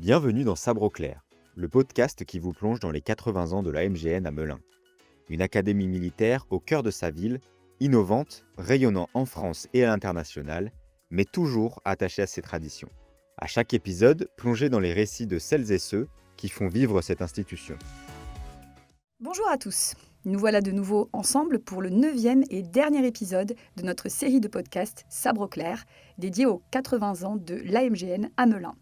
Bienvenue dans Sabre au clair, le podcast qui vous plonge dans les 80 ans de la MGN à Melun. Une académie militaire au cœur de sa ville, innovante, rayonnant en France et à l'international, mais toujours attachée à ses traditions. À chaque épisode, plongez dans les récits de celles et ceux qui font vivre cette institution. Bonjour à tous, nous voilà de nouveau ensemble pour le 9e et dernier épisode de notre série de podcasts Sabre au clair, dédié aux 80 ans de l'AMGN à Melun.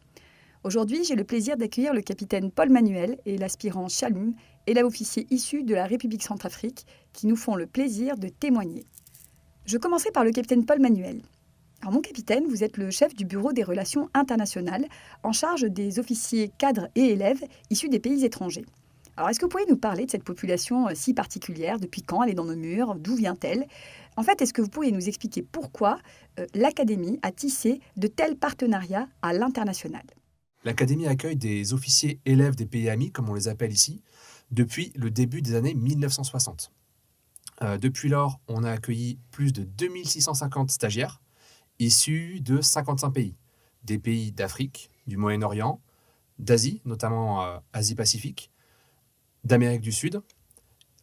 Aujourd'hui, j'ai le plaisir d'accueillir le capitaine Paul Manuel et l'aspirant Chalum, élève officier issu de la République Centrafrique, qui nous font le plaisir de témoigner. Je commencerai par le capitaine Paul Manuel. Alors, mon capitaine, vous êtes le chef du bureau des relations internationales, en charge des officiers cadres et élèves issus des pays étrangers. Alors, est-ce que vous pourriez nous parler de cette population si particulière? Depuis quand elle est dans nos murs? D'où vient-elle? En fait, est-ce que vous pourriez nous expliquer pourquoi l'Académie a tissé de tels partenariats à l'international? L'Académie accueille des officiers élèves des pays amis, comme on les appelle ici, depuis le début des années 1960. Depuis lors, on a accueilli plus de 2650 stagiaires issus de 55 pays. Des pays d'Afrique, du Moyen-Orient, d'Asie, notamment Asie-Pacifique, d'Amérique du Sud,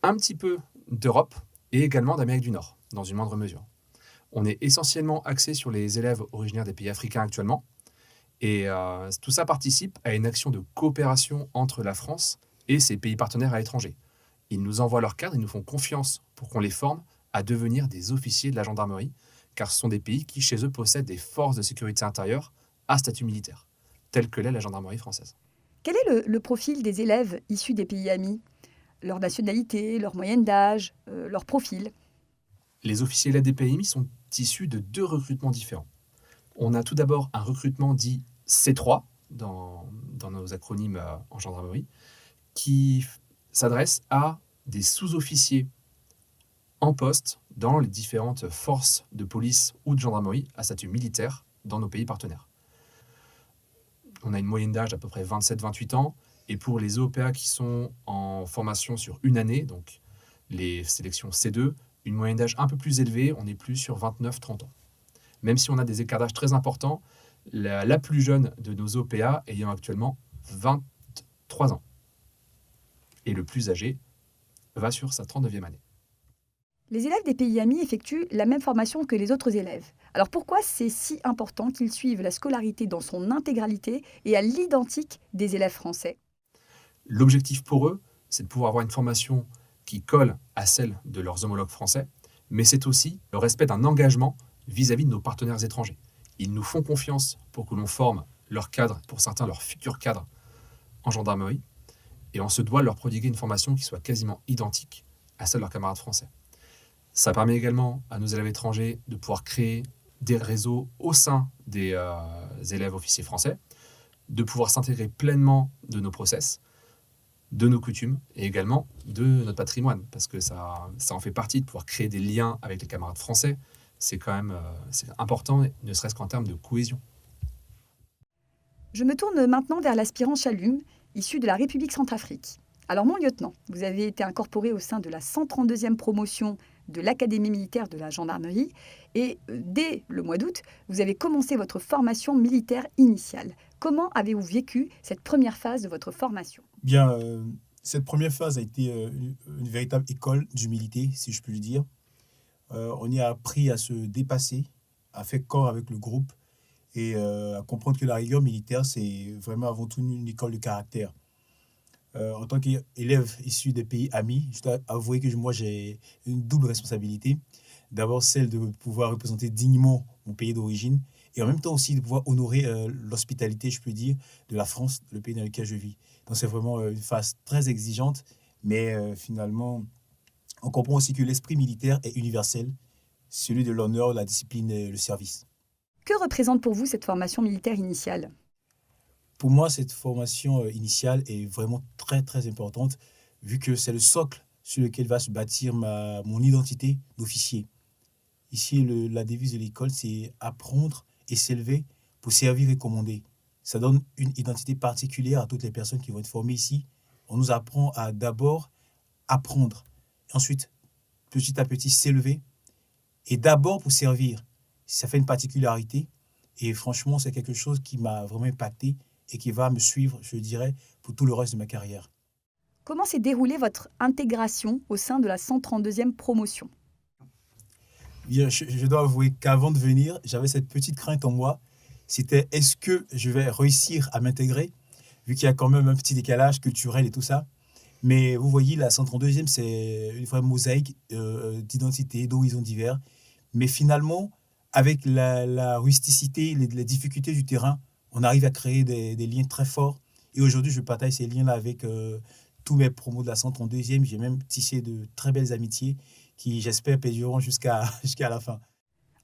un petit peu d'Europe et également d'Amérique du Nord, dans une moindre mesure. On est essentiellement axé sur les élèves originaires des pays africains actuellement, et tout ça participe à une action de coopération entre la France et ses pays partenaires à l'étranger. Ils nous envoient leurs cadres, ils nous font confiance pour qu'on les forme à devenir des officiers de la gendarmerie, car ce sont des pays qui, chez eux, possèdent des forces de sécurité intérieure à statut militaire, telles que l'est la gendarmerie française. Quel est le profil des élèves issus des pays amis? Leur nationalité, leur moyenne d'âge, leur profil? Les officiers élèves des pays amis sont issus de deux recrutements différents. On a tout d'abord un recrutement dit C3 dans nos acronymes en gendarmerie, qui s'adresse à des sous-officiers en poste dans les différentes forces de police ou de gendarmerie à statut militaire dans nos pays partenaires. On a une moyenne d'âge d'à peu près 27-28 ans, et pour les OPA qui sont en formation sur une année, donc les sélections C2, une moyenne d'âge un peu plus élevée, on est plus sur 29-30 ans. Même si on a des écarts d'âge très importants, la plus jeune de nos OPA ayant actuellement 23 ans. Et le plus âgé va sur sa 39e année. Les élèves des pays amis effectuent la même formation que les autres élèves. Alors pourquoi c'est si important qu'ils suivent la scolarité dans son intégralité et à l'identique des élèves français? L'objectif pour eux, c'est de pouvoir avoir une formation qui colle à celle de leurs homologues français, mais c'est aussi le respect d'un engagement vis-à-vis de nos partenaires étrangers. Ils nous font confiance pour que l'on forme leurs cadres, pour certains leurs futurs cadres, en gendarmerie, et on se doit de leur prodiguer une formation qui soit quasiment identique à celle de leurs camarades français. Ça permet également à nos élèves étrangers de pouvoir créer des réseaux au sein des élèves officiers français, de pouvoir s'intégrer pleinement de nos process, de nos coutumes et également de notre patrimoine, parce que ça en fait partie de pouvoir créer des liens avec les camarades français. C'est quand même c'est important, ne serait-ce qu'en termes de cohésion. Je me tourne maintenant vers l'aspirant Chalum, issu de la République Centrafrique. Alors mon lieutenant, vous avez été incorporé au sein de la 132e promotion de l'Académie militaire de la gendarmerie et dès le mois d'août, vous avez commencé votre formation militaire initiale. Comment avez-vous vécu cette première phase de votre formation? Bien, cette première phase a été une véritable école d'humilité, si je puis le dire. On y a appris à se dépasser, à faire corps avec le groupe et à comprendre que la rigueur militaire, c'est vraiment avant tout une école de caractère. En tant qu'élève issu des pays amis, je dois avouer que moi, j'ai une double responsabilité. D'abord, celle de pouvoir représenter dignement mon pays d'origine et en même temps aussi de pouvoir honorer l'hospitalité, je peux dire, de la France, le pays dans lequel je vis. Donc, c'est vraiment une phase très exigeante, mais finalement, on comprend aussi que l'esprit militaire est universel, celui de l'honneur, la discipline et le service. Que représente pour vous cette formation militaire initiale? Pour moi, cette formation initiale est vraiment très, très importante, vu que c'est le socle sur lequel va se bâtir mon identité d'officier. Ici, la devise de l'école, c'est apprendre et s'élever pour servir et commander. Ça donne une identité particulière à toutes les personnes qui vont être formées ici. On nous apprend à d'abord apprendre, ensuite, petit à petit, s'élever, et d'abord pour servir. Ça fait une particularité, et franchement, c'est quelque chose qui m'a vraiment impacté et qui va me suivre, je dirais, pour tout le reste de ma carrière. Comment s'est déroulée votre intégration au sein de la 132e promotion? Bien, je dois avouer qu'avant de venir, j'avais cette petite crainte en moi. C'était est-ce que je vais réussir à m'intégrer, vu qu'il y a quand même un petit décalage culturel et tout ça. Mais vous voyez, la 132e, c'est une vraie mosaïque d'identités, d'horizons divers. Mais finalement, avec la rusticité, les difficultés du terrain, on arrive à créer des liens très forts. Et aujourd'hui, je partage ces liens-là avec tous mes promos de la 132e. J'ai même tissé de très belles amitiés qui, j'espère, perdureront jusqu'à la fin.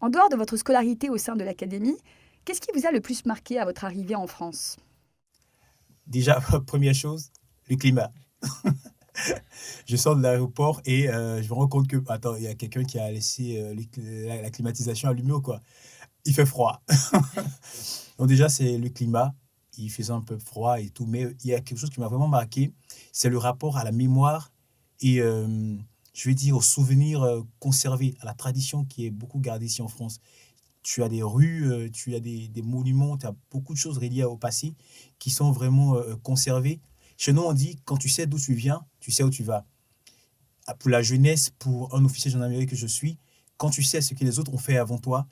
En dehors de votre scolarité au sein de l'académie, qu'est-ce qui vous a le plus marqué à votre arrivée en France? Déjà, première chose, le climat. Je sors de l'aéroport et je me rends compte que, attends, il y a quelqu'un qui a laissé la climatisation allumée ou quoi? Il fait froid. Donc déjà, c'est le climat. Il faisait un peu froid et tout. Mais il y a quelque chose qui m'a vraiment marqué. C'est le rapport à la mémoire et, je vais dire, aux souvenirs conservés, à la tradition qui est beaucoup gardée ici en France. Tu as des rues, tu as des monuments, tu as beaucoup de choses reliées au passé qui sont vraiment conservées. Chez nous, on dit, quand tu sais d'où tu viens, tu sais où tu vas. Pour la jeunesse, pour un officier de gendarmerie que je suis, quand tu sais ce que les autres ont fait avant toi,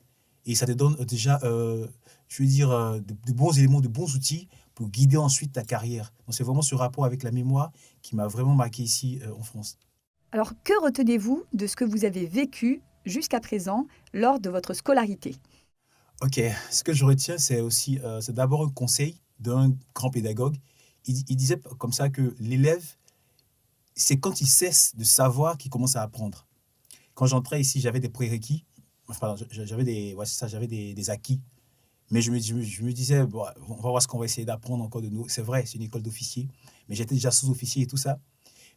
et ça te donne déjà, je veux dire, de bons éléments, de bons outils pour guider ensuite ta carrière. Donc c'est vraiment ce rapport avec la mémoire qui m'a vraiment marqué ici en France. Alors, que retenez-vous de ce que vous avez vécu jusqu'à présent lors de votre scolarité? Ok, ce que je retiens, c'est aussi, c'est d'abord un conseil d'un grand pédagogue. Il disait comme ça que l'élève, c'est quand il cesse de savoir qu'il commence à apprendre. Quand j'entrais ici, j'avais des prérequis, enfin, j'avais des acquis. Mais je me disais, bon, on va voir ce qu'on va essayer d'apprendre encore de nous. C'est vrai, c'est une école d'officier, mais j'étais déjà sous-officier et tout ça.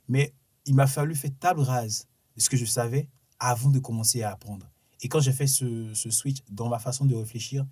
Mais il m'a fallu faire table rase de ce que je savais avant de commencer à apprendre. Et quand j'ai fait ce switch dans ma façon de réfléchir,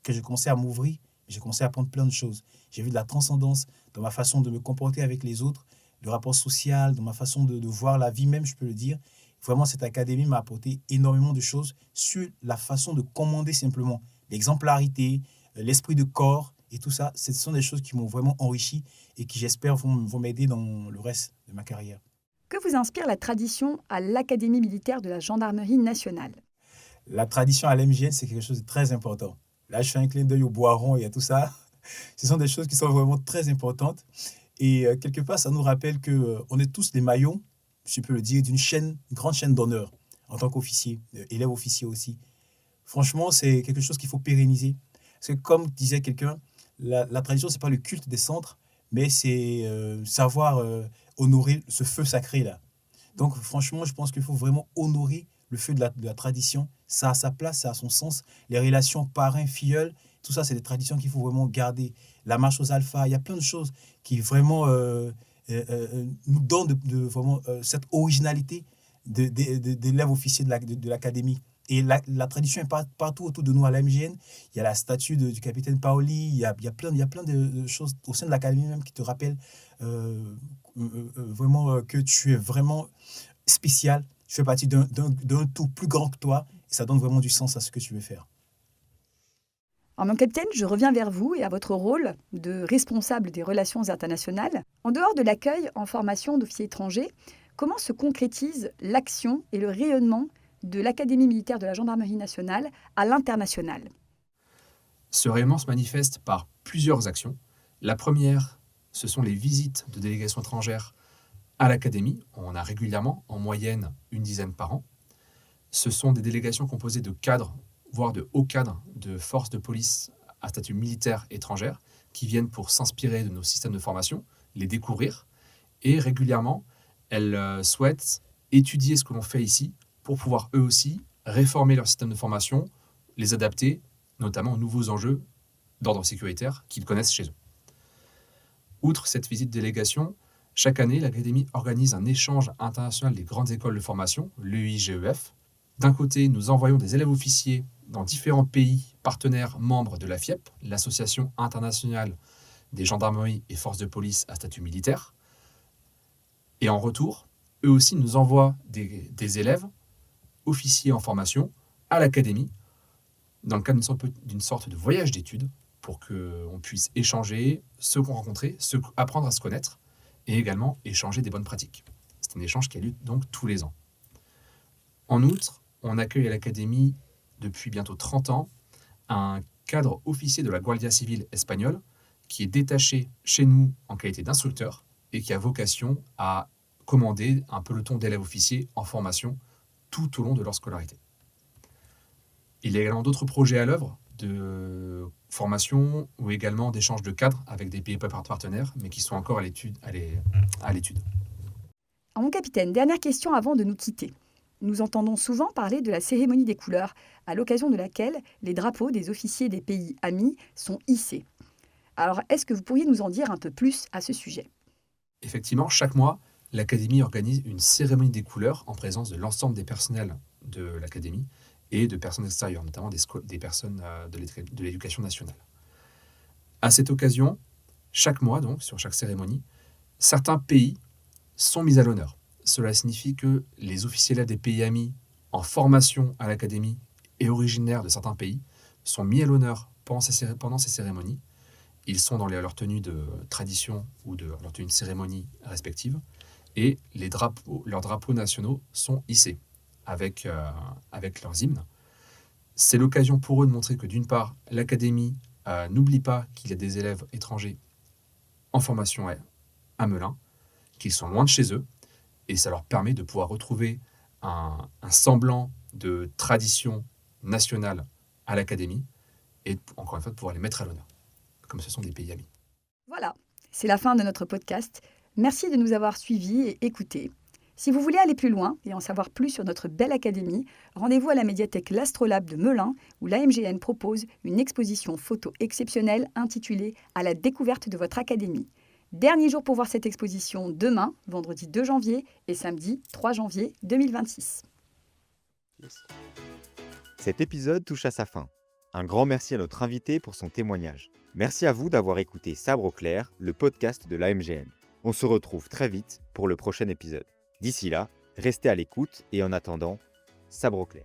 que j'ai commencé à m'ouvrir, j'ai commencé à apprendre plein de choses. J'ai vu de la transcendance dans ma façon de me comporter avec les autres, le rapport social, dans ma façon de voir la vie même, je peux le dire. Vraiment, cette académie m'a apporté énormément de choses sur la façon de commander simplement. L'exemplarité, l'esprit de corps et tout ça, ce sont des choses qui m'ont vraiment enrichi et qui, j'espère, vont m'aider dans le reste de ma carrière. Que vous inspire la tradition à l'Académie militaire de la Gendarmerie nationale? La tradition à l'MGN, c'est quelque chose de très important. Là, je fais un clin d'œil au Boiron et à tout ça. Ce sont des choses qui sont vraiment très importantes. Et quelque part, ça nous rappelle qu'on est tous des maillons, si je peux le dire, une grande chaîne d'honneur en tant qu'officier, élève officier aussi. Franchement, c'est quelque chose qu'il faut pérenniser. Parce que comme disait quelqu'un, la tradition, ce n'est pas le culte des centres, mais c'est savoir honorer ce feu sacré-là. Donc franchement, je pense qu'il faut vraiment honorer le feu de la tradition. Ça a sa place, ça a son sens. Les relations parrain-filleul, tout ça, c'est des traditions qu'il faut vraiment garder. La marche aux alphas, il y a plein de choses qui vraiment nous donnent vraiment cette originalité d'élèves officiers de l'académie. Et la tradition est partout autour de nous à l'AMGN. Il y a la statue du capitaine Paoli, il y a plein de choses au sein de l'académie même qui te rappellent vraiment que tu es vraiment spécial. Tu fais partie d'un tout plus grand que toi et ça donne vraiment du sens à ce que tu veux faire. Alors, mon capitaine, je reviens vers vous et à votre rôle de responsable des relations internationales. En dehors de l'accueil en formation d'officiers étrangers, comment se concrétise l'action et le rayonnement de l'Académie militaire de la Gendarmerie nationale à l'international? Ce rayonnement se manifeste par plusieurs actions. La première, ce sont les visites de délégations étrangères à l'Académie. On a régulièrement, en moyenne, une dizaine par an. Ce sont des délégations composées de cadres, voire de hauts cadres de forces de police à statut militaire étrangère, qui viennent pour s'inspirer de nos systèmes de formation, les découvrir, et régulièrement, elles souhaitent étudier ce que l'on fait ici pour pouvoir eux aussi réformer leur système de formation, les adapter notamment aux nouveaux enjeux d'ordre sécuritaire qu'ils connaissent chez eux. Outre cette visite de délégation, chaque année, l'Académie organise un échange international des grandes écoles de formation, l'EIGEF. D'un côté, nous envoyons des élèves officiers dans différents pays partenaires membres de la FIEP, l'Association internationale des gendarmeries et forces de police à statut militaire. Et en retour, eux aussi nous envoient des élèves officiers en formation à l'Académie, dans le cadre d'une sorte de voyage d'études, pour qu'on puisse échanger, se rencontrer, apprendre à se connaître et également échanger des bonnes pratiques. C'est un échange qui a lieu donc tous les ans. En outre, on accueille à l'Académie depuis bientôt 30 ans un cadre officier de la Guardia Civile espagnole qui est détaché chez nous en qualité d'instructeur et qui a vocation à commander un peloton d'élèves officiers en formation tout au long de leur scolarité. Il y a également d'autres projets à l'œuvre de formation ou également d'échange de cadres avec des pays partenaires, mais qui sont encore à l'étude. Mon capitaine, dernière question avant de nous quitter. Nous entendons souvent parler de la cérémonie des couleurs, à l'occasion de laquelle les drapeaux des officiers des pays amis sont hissés. Alors, est-ce que vous pourriez nous en dire un peu plus à ce sujet ? Effectivement, chaque mois, l'Académie organise une cérémonie des couleurs en présence de l'ensemble des personnels de l'Académie et de personnes extérieures, notamment des personnes de l'éducation nationale. À cette occasion, chaque mois, donc, sur chaque cérémonie, certains pays sont mis à l'honneur. Cela signifie que les officiers élèves des pays amis en formation à l'Académie et originaires de certains pays sont mis à l'honneur pendant ces cérémonies. Ils sont dans leur tenue de tradition ou de leur tenue de cérémonie respective et leurs drapeaux nationaux sont hissés avec leurs hymnes. C'est l'occasion pour eux de montrer que d'une part, l'Académie n'oublie pas qu'il y a des élèves étrangers en formation à Melun, qu'ils sont loin de chez eux, et ça leur permet de pouvoir retrouver un semblant de tradition nationale à l'Académie et encore une fois de pouvoir les mettre à l'honneur, comme ce sont des pays amis. Voilà, c'est la fin de notre podcast. Merci de nous avoir suivis et écoutés. Si vous voulez aller plus loin et en savoir plus sur notre belle académie, rendez-vous à la médiathèque L'Astrolabe de Melun, où l'AMGN propose une exposition photo exceptionnelle intitulée « À la découverte de votre académie ». Dernier jour pour voir cette exposition demain, vendredi 2 janvier et samedi 3 janvier 2026. Cet épisode touche à sa fin. Un grand merci à notre invité pour son témoignage. Merci à vous d'avoir écouté Sabre au clair, le podcast de l'AMGN. On se retrouve très vite pour le prochain épisode. D'ici là, restez à l'écoute et en attendant, sabre au clair.